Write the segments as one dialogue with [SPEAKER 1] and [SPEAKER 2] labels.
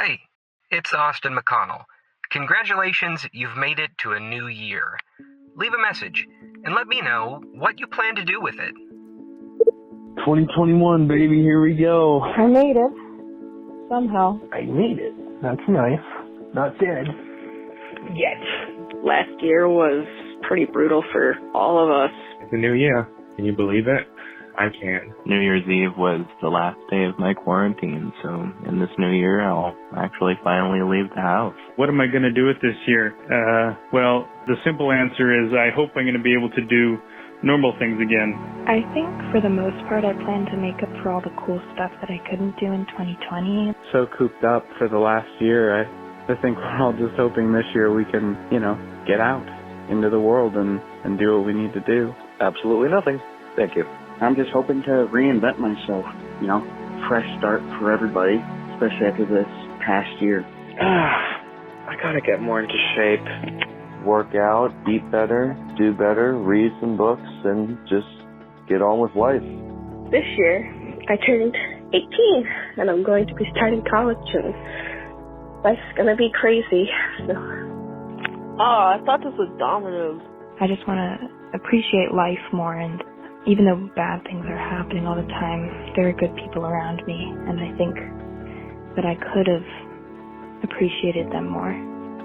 [SPEAKER 1] Hey, it's AustinMcConnell. Congratulations, you've made it to a new year. Leave a message and let me know what you plan to do with it.
[SPEAKER 2] 2021, baby, here we go.
[SPEAKER 3] I made it. Somehow.
[SPEAKER 2] I made it. That's nice. Not dead. Yet.
[SPEAKER 3] Last year was pretty brutal for all of us.
[SPEAKER 4] It's a new year. Can you believe it? I can.
[SPEAKER 5] New Year's Eve was the last day of my quarantine, so in this new year I'll actually finally leave the house.
[SPEAKER 4] What am I going to do with this year? Well, the simple answer is I hope I'm going to be able to do normal things again.
[SPEAKER 6] I think for the most part I plan to make up for all the cool stuff that I couldn't do in 2020.
[SPEAKER 7] So cooped up for the last year, I think we're all just hoping this year we can, get out into the world and do what we need to do.
[SPEAKER 8] Absolutely nothing. Thank you.
[SPEAKER 9] I'm just hoping to reinvent myself, fresh start for everybody, especially after this past year.
[SPEAKER 8] I gotta get more into shape.
[SPEAKER 10] Work out, eat better, do better, read some books, and just get on with life.
[SPEAKER 11] This year, I turned 18, and I'm going to be starting college, and life's gonna be crazy, so.
[SPEAKER 3] Oh, I thought this was Domino's.
[SPEAKER 6] I just want to appreciate life more, and even though bad things are happening all the time, there are good people around me, and I think that I could have appreciated them more.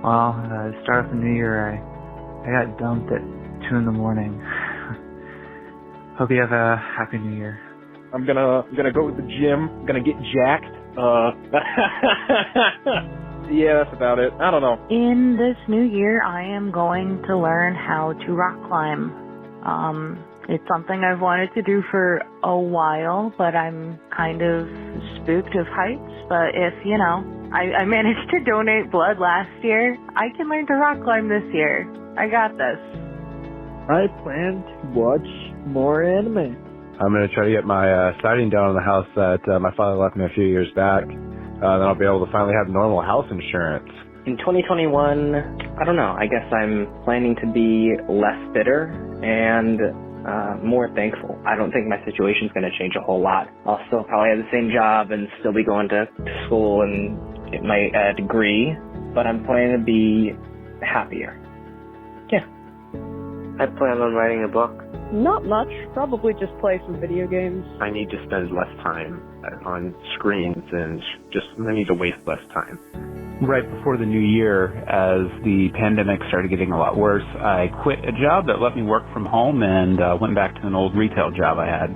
[SPEAKER 12] Well, to start off the new year, I got dumped at 2 in the morning. Hope you have a happy new year.
[SPEAKER 2] I'm gonna go to the gym. I'm gonna get jacked. Yeah, that's about it. I don't know.
[SPEAKER 13] In this new year, I am going to learn how to rock climb. It's something I've wanted to do for a while, but I'm kind of spooked of heights. But if, I managed to donate blood last year, I can learn to rock climb this year. I got this.
[SPEAKER 14] I plan to watch more anime.
[SPEAKER 15] I'm going to try to get my siding down on the house that my father left me a few years back. Then I'll be able to finally have normal house insurance.
[SPEAKER 16] In 2021, I don't know, I guess I'm planning to be less bitter and more thankful. I don't think my situation's going to change a whole lot. I'll still probably have the same job and still be going to school and get my degree, but I'm planning to be happier. Yeah.
[SPEAKER 8] I plan on writing a book.
[SPEAKER 3] Not much. Probably just play some video games.
[SPEAKER 4] I need to spend less time on screens and I need to waste less time.
[SPEAKER 17] Right before the new year, as the pandemic started getting a lot worse, I quit a job that let me work from home and went back to an old retail job I had.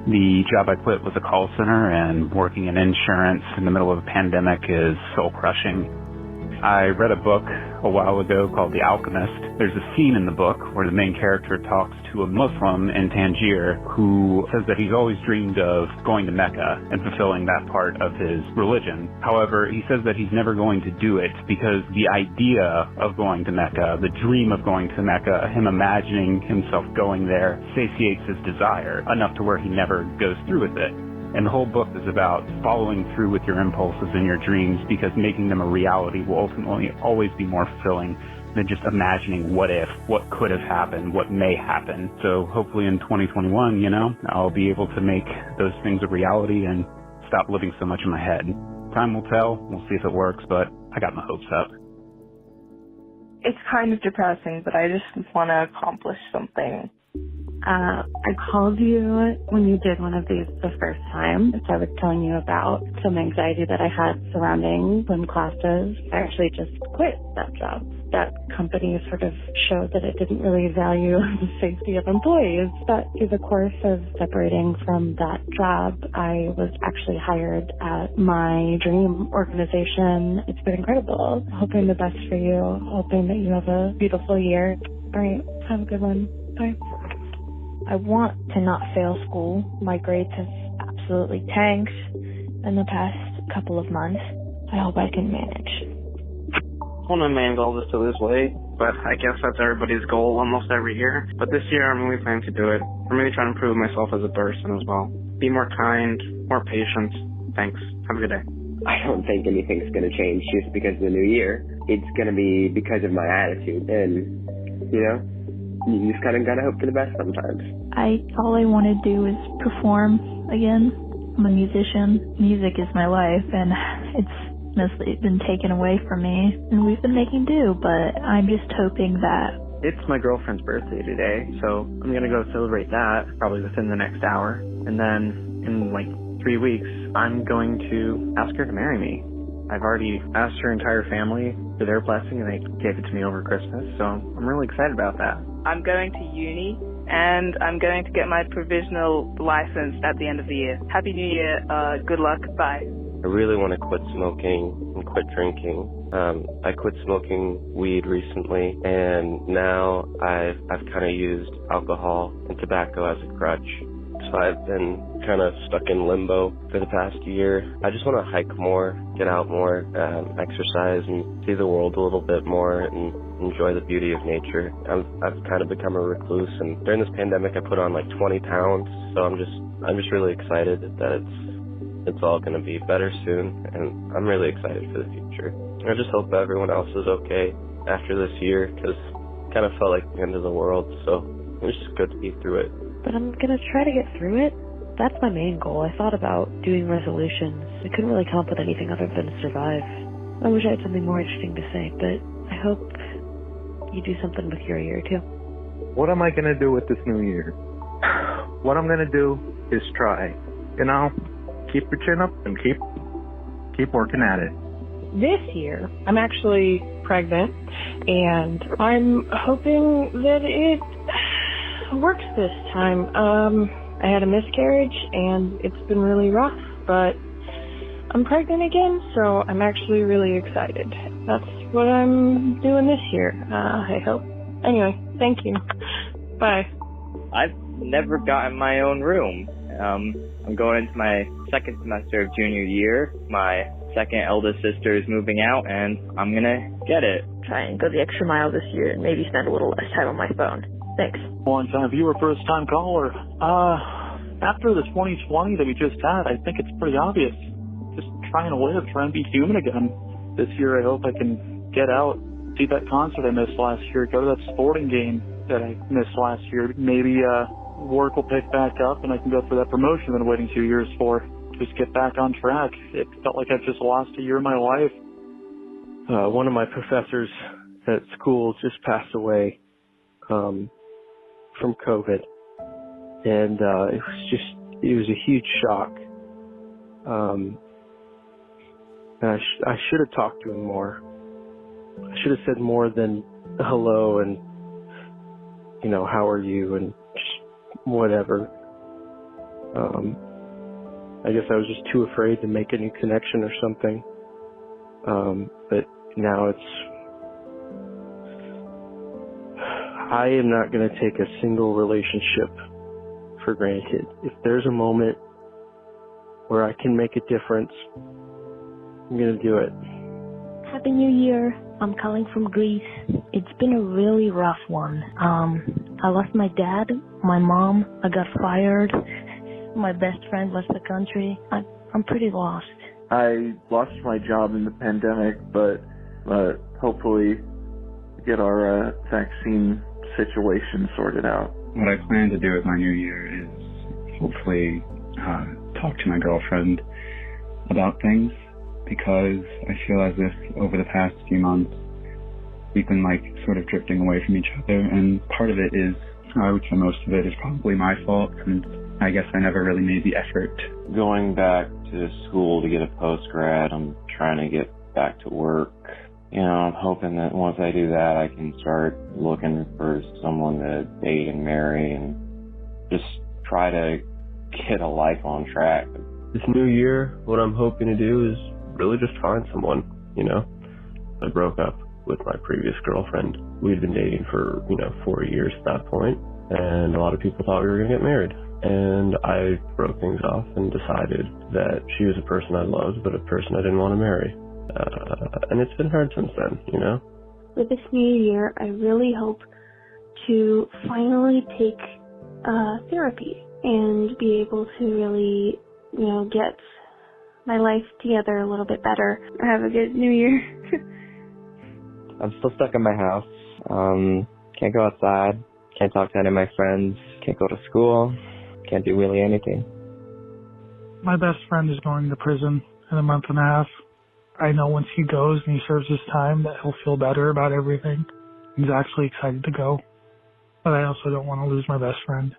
[SPEAKER 17] The job I quit was a call center, and working in insurance in the middle of a pandemic is soul-crushing. I read a book a while ago called The Alchemist. There's a scene in the book where the main character talks to a Muslim in Tangier who says that he's always dreamed of going to Mecca and fulfilling that part of his religion. However, he says that he's never going to do it because the idea of going to Mecca, the dream of going to Mecca, him imagining himself going there, satiates his desire enough to where he never goes through with it. And the whole book is about following through with your impulses and your dreams, because making them a reality will ultimately always be more fulfilling than just imagining what if, what could have happened, what may happen. So hopefully in 2021, I'll be able to make those things a reality and stop living so much in my head. Time will tell. We'll see if it works, but I got my hopes up.
[SPEAKER 18] It's kind of depressing, but I just want to accomplish something.
[SPEAKER 19] I called you when you did one of these the first time. So I was telling you about some anxiety that I had surrounding swim classes. I actually just quit that job. That company sort of showed that it didn't really value the safety of employees. But through the course of separating from that job, I was actually hired at my dream organization. It's been incredible. Hoping the best for you. Hoping that you have a beautiful year. All right. Have a good one. Bye.
[SPEAKER 6] I want to not fail school. My grades have absolutely tanked in the past couple of months. I hope I can manage.
[SPEAKER 16] One of my main goals is to lose weight, but I guess that's everybody's goal almost every year. But this year I'm really planning to do it. I'm really trying to improve myself as a person as well. Be more kind, more patient. Thanks. Have a good day.
[SPEAKER 8] I don't think anything's going to change just because of the new year. It's going to be because of my attitude. And, you just kind of got to hope for the best sometimes.
[SPEAKER 20] All I want to do is perform again. I'm a musician. Music is my life, and it's mostly been taken away from me, and we've been making do, but I'm just hoping that...
[SPEAKER 21] It's my girlfriend's birthday today, so I'm going to go celebrate that probably within the next hour. And then in like 3 weeks, I'm going to ask her to marry me. I've already asked her entire family for their blessing, and they gave it to me over Christmas, so I'm really excited about that.
[SPEAKER 18] I'm going to uni, and I'm going to get my provisional license at the end of the year. Happy New Year. Good luck. Bye.
[SPEAKER 22] I really want to quit smoking and quit drinking. I quit smoking weed recently, and now I've kind of used alcohol and tobacco as a crutch. So I've been kind of stuck in limbo for the past year. I just want to hike more, get out more, exercise, and see the world a little bit more, and enjoy the beauty of nature. I've kind of become a recluse, and during this pandemic, I put on like 20 pounds. So I'm just really excited that it's all going to be better soon, and I'm really excited for the future. I just hope everyone else is okay after this year, because it kind of felt like the end of the world. So it was just good to be through it.
[SPEAKER 23] But I'm going to try to get through it. That's my main goal. I thought about doing resolutions. I couldn't really come up with anything other than survive. I wish I had something more interesting to say, but I hope you do something with your year, too.
[SPEAKER 24] What am I going to do with this new year? What I'm going to do is try. You know, keep your chin up and keep working at it.
[SPEAKER 25] This year, I'm actually pregnant, and I'm hoping that it works this time. I had a miscarriage, and it's been really rough, but I'm pregnant again, so I'm actually really excited. That's what I'm doing this year, I hope. Anyway, thank you. Bye.
[SPEAKER 16] I've never gotten my own room. I'm going into my second semester of junior year. My second eldest sister is moving out, and I'm gonna get it.
[SPEAKER 11] Try and go the extra mile this year and maybe spend a little less time on my phone. Thanks.
[SPEAKER 26] Long-time viewer, first-time caller. After the 2020 that we just had, I think it's pretty obvious. Just trying to live, trying to be human again. This year, I hope I can get out, see that concert I missed last year, go to that sporting game that I missed last year. Maybe work will pick back up and I can go for that promotion I've been waiting 2 years for. Just get back on track. It felt like I've just lost a year of my life.
[SPEAKER 27] One of my professors at school just passed away from COVID, and it was a huge shock. And I should have talked to him more. I should have said more than hello and, you know, how are you and just whatever. I guess I was just too afraid to make any connection or something. But now I am not going to take a single relationship for granted. If there's a moment where I can make a difference, I'm going to do it.
[SPEAKER 28] Happy New Year. I'm calling from Greece. It's been a really rough one. I lost my dad, my mom, I got fired, my best friend left the country. I'm pretty lost.
[SPEAKER 10] I lost my job in the pandemic, but hopefully get our vaccine situation sorted out.
[SPEAKER 4] What I plan to do with my new year is hopefully talk to my girlfriend about things, because I feel as if over the past few months we've been like sort of drifting away from each other, and part of it is, I would say most of it is probably my fault, and I guess I never really made the effort.
[SPEAKER 5] Going back to school to get a post-grad, I'm trying to get back to work. You know, I'm hoping that once I do that, I can start looking for someone to date and marry and just try to get a life on track.
[SPEAKER 27] This new year, what I'm hoping to do is really just find someone, you know. I broke up with my previous girlfriend. We'd been dating for, 4 years at that point, and a lot of people thought we were going to get married. And I broke things off and decided that she was a person I loved, but a person I didn't want to marry. And it's been hard since then, you know?
[SPEAKER 11] For this new year, I really hope to finally take therapy and be able to really, get my life together a little bit better. Have a good new year.
[SPEAKER 16] I'm still stuck in my house. Can't go outside. Can't talk to any of my friends. Can't go to school. Can't do really anything.
[SPEAKER 29] My best friend is going to prison in a month and a half.
[SPEAKER 1] I know once he goes and he serves his time that he'll feel better about everything. He's actually excited to go. But I also don't want to lose my best friend.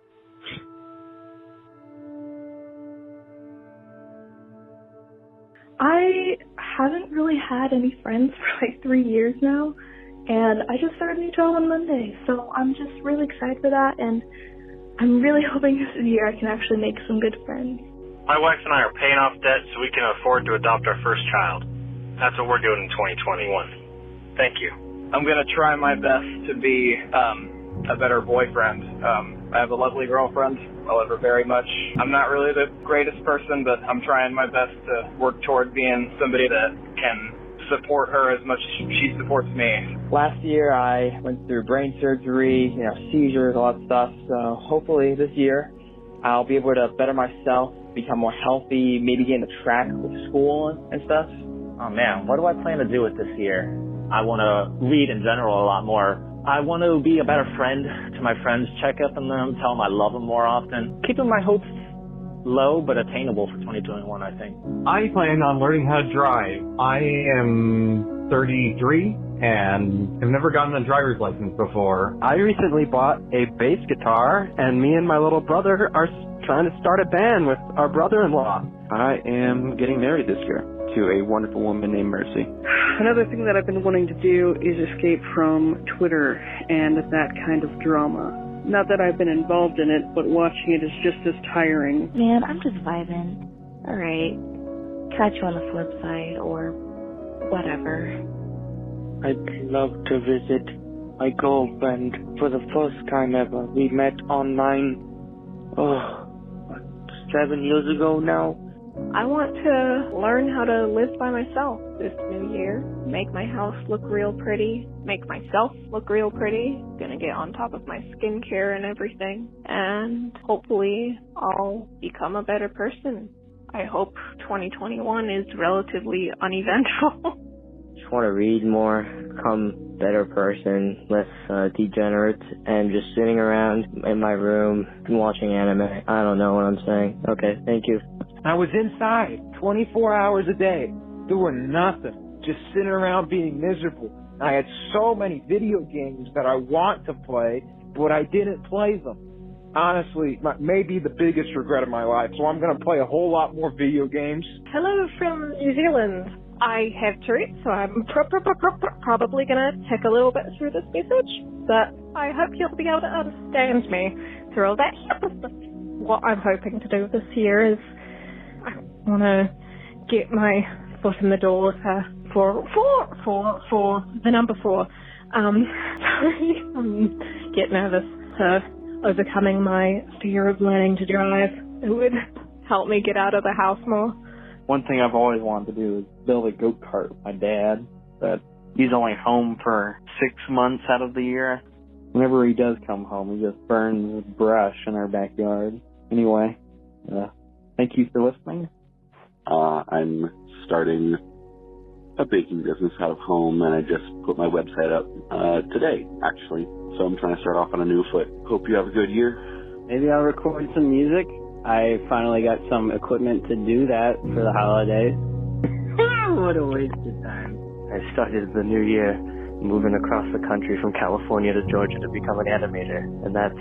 [SPEAKER 11] I haven't really had any friends for like 3 years now, and I just started a new job on Monday, so I'm just really excited for that, and I'm really hoping this year I can actually make some good friends.
[SPEAKER 2] My wife and I are paying off debt so we can afford to adopt our first child. That's what we're doing in 2021. Thank you.
[SPEAKER 7] I'm going to try my best to be a better boyfriend. I have a lovely girlfriend. I love her very much. I'm not really the greatest person, but I'm trying my best to work toward being somebody that can support her as much as she supports me.
[SPEAKER 16] Last year I went through brain surgery, seizures, all that stuff. So hopefully this year I'll be able to better myself, become more healthy, maybe get into track with school and stuff.
[SPEAKER 9] Oh man, what do I plan to do with this year? I want to read in general a lot more. I want to be a better friend to my friends, check up on them, tell them I love them more often. Keeping my hopes low but attainable for 2021, I think.
[SPEAKER 12] I plan on learning how to drive. I am 33 and have never gotten a driver's license before.
[SPEAKER 13] I recently bought a bass guitar, and me and my little brother are trying to start a band with our brother-in-law. I am getting married this year to a wonderful woman named Mercy.
[SPEAKER 3] Another thing that I've been wanting to do is escape from Twitter and that kind of drama. Not that I've been involved in it, but watching it is just as tiring.
[SPEAKER 28] Man, I'm just vibing. Alright. Catch you on the flip side, or whatever.
[SPEAKER 14] I'd love to visit my girlfriend for the first time ever. We met online, 7 years ago now.
[SPEAKER 25] I want to learn how to live by myself this new year. Make my house look real pretty. Make myself look real pretty. Gonna get on top of my skincare and everything. And hopefully I'll become a better person. I hope 2021 is relatively uneventful.
[SPEAKER 14] Just want to read more, become a better person, less degenerate, and just sitting around in my room and watching anime. I don't know what I'm saying. Okay, thank you.
[SPEAKER 15] I was inside 24 hours a day, doing nothing, just sitting around being miserable. I had so many video games that I want to play, but I didn't play them. Honestly, maybe the biggest regret of my life, so I'm going to play a whole lot more video games.
[SPEAKER 25] Hello from New Zealand. I have Tourette's, so I'm probably going to take a little bit through this message, but I hope you'll be able to understand me through all that. What I'm hoping to do this year is I want to get my foot in the door for the number 4. Get nervous to overcoming my fear of learning to drive. It would help me get out of the house more.
[SPEAKER 21] One thing I've always wanted to do is build a go-kart with my dad, but he's only home for 6 months out of the year. Whenever he does come home, he just burns brush in our backyard. Anyway, thank you for listening.
[SPEAKER 29] I'm starting a baking business out of home, and I just put my website up today, actually. So I'm trying to start off on a new foot. Hope you have a good year.
[SPEAKER 30] Maybe I'll record some music. I finally got some equipment to do that for the holidays.
[SPEAKER 14] What a waste of time. I started the new year moving across the country from California to Georgia to become an animator, and that's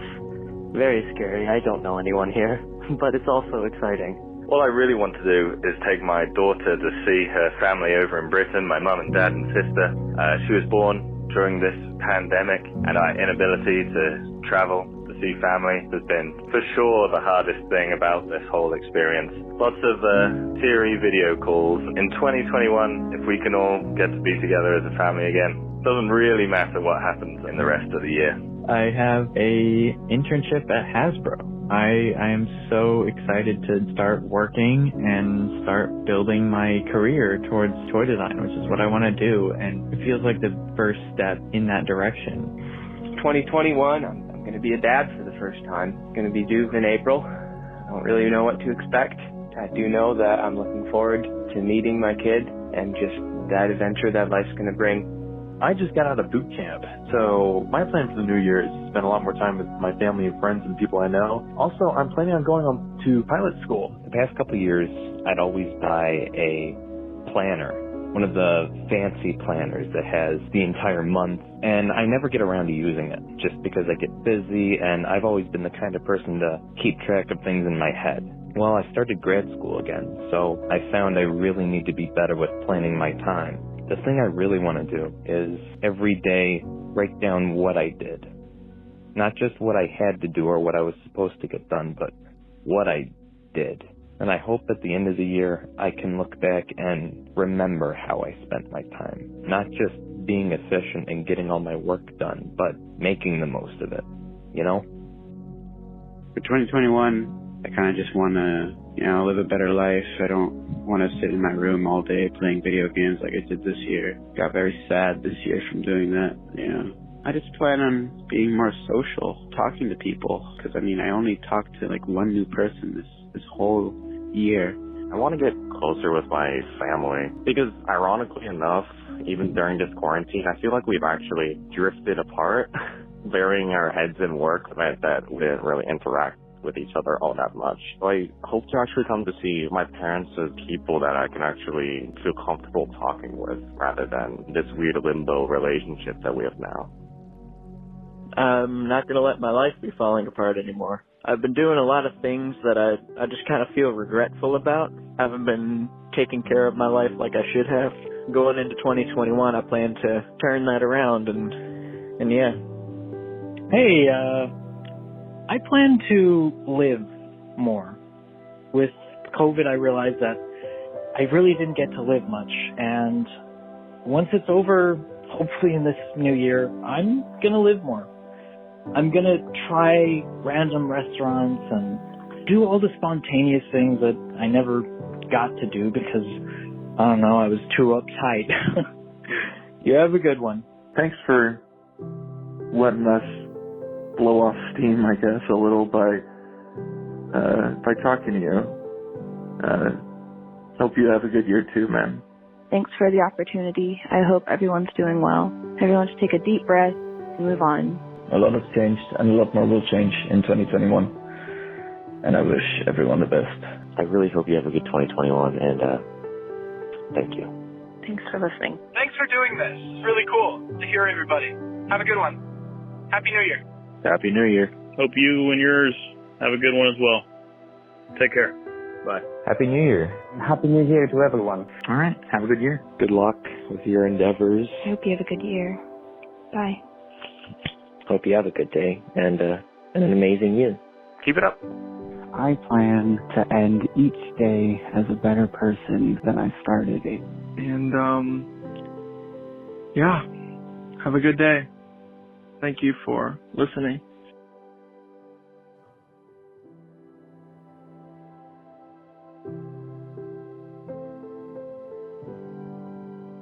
[SPEAKER 14] very scary. I don't know anyone here, but it's also exciting.
[SPEAKER 31] What I really want to do is take my daughter to see her family over in Britain, my mum and dad and sister. She was born during this pandemic, and our inability to travel to see family has been, for sure, the hardest thing about this whole experience. Lots of teary video calls. In 2021, if we can all get to be together as a family again, doesn't really matter what happens in the rest of the year.
[SPEAKER 32] I have a internship at Hasbro. I am so excited to start working and start building my career towards toy design, which is what I want to do, and it feels like the first step in that direction.
[SPEAKER 16] 2021, I'm going to be a dad for the first time. It's going to be due in April. I don't really know what to expect. I do know that I'm looking forward to meeting my kid and just that adventure that life's going to bring.
[SPEAKER 27] I just got out of boot camp, so my plan for the new year is to spend a lot more time with my family and friends and people I know. Also, I'm planning on going on to pilot school.
[SPEAKER 33] The past couple of years, I'd always buy a planner
[SPEAKER 4] one of the fancy planners that has the entire month, and I never get around to using it just because I get busy, and I've always been the kind of person to keep track of things in my head. Well, I started grad school again, so I found I really need to be better with planning my time. The thing I really want to do is every day write down what I did. Not just what I had to do or what I was supposed to get done, but what I did. And I hope at the end of the year I can look back and remember how I spent my time. Not just being efficient and getting all my work done, but making the most of it, you know?
[SPEAKER 6] For 2021, I kind of just want to, live a better life. I don't want to sit in my room all day playing video games like I did this year. Got very sad this year from doing that, I just plan on being more social, talking to people, because I only talked to one new person this whole year.
[SPEAKER 31] I want to get closer with my family because, ironically enough, even during this quarantine, I feel like we've actually drifted apart. Burying our heads in work meant that we didn't really interact with each other all that much. So I hope to actually come to see my parents as people that I can actually feel comfortable talking with rather than this weird limbo relationship that we have now.
[SPEAKER 14] I'm not going to let my life be falling apart anymore. I've been doing a lot of things that I just kind of feel regretful about. Haven't been taking care of my life like I should have. Going into 2021, I plan to turn that around and yeah.
[SPEAKER 8] Hey, I plan to live more. With COVID, I realized that I really didn't get to live much, and once it's over, hopefully in this new year, I'm gonna live more. I'm gonna try random restaurants and do all the spontaneous things that I never got to do because, I don't know, I was too uptight. You have a good one.
[SPEAKER 10] Thanks for letting us blow off steam, I guess, a little by talking to you. Hope you have a good year too, man.
[SPEAKER 17] Thanks for the opportunity. I hope everyone's doing well. Everyone should take a deep breath and move on.
[SPEAKER 18] A lot has changed, and a lot more will change in 2021. And I wish everyone the best.
[SPEAKER 31] I really hope you have a good 2021, and thank you.
[SPEAKER 17] Thanks for listening.
[SPEAKER 19] Thanks for doing this. It's really cool to hear everybody. Have a good one. Happy New Year.
[SPEAKER 31] Happy New Year.
[SPEAKER 20] Hope you and yours have a good one as well. Take care. Bye.
[SPEAKER 22] Happy New Year.
[SPEAKER 23] Happy New Year to everyone.
[SPEAKER 22] All right. Have a good year.
[SPEAKER 31] Good luck with your endeavors.
[SPEAKER 17] I hope you have a good year. Bye.
[SPEAKER 31] Hope you have a good day and an amazing year. Keep it up.
[SPEAKER 23] I plan to end each day as a better person than I started it.
[SPEAKER 24] And, yeah. Have a good day. Thank you for listening.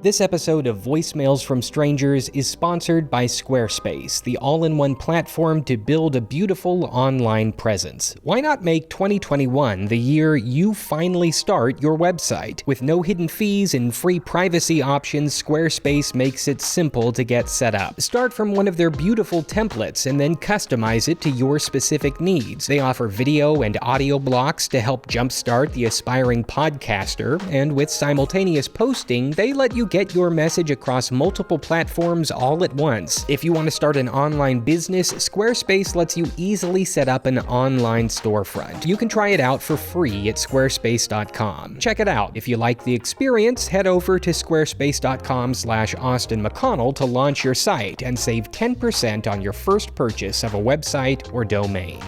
[SPEAKER 26] This episode of Voicemails from Strangers is sponsored by Squarespace, the all-in-one platform to build a beautiful online presence. Why not make 2021 the year you finally start your website? With no hidden fees and free privacy options, Squarespace makes it simple to get set up. Start from one of their beautiful templates and then customize it to your specific needs. They offer video and audio blocks to help jumpstart the aspiring podcaster, and with simultaneous posting, they let you get your message across multiple platforms all at once. If you want to start an online business, Squarespace lets you easily set up an online storefront. You can try it out for free at squarespace.com. Check it out. If you like the experience, head over to squarespace.com/AustinMcConnell to launch your site and save 10% on your first purchase of a website or domain.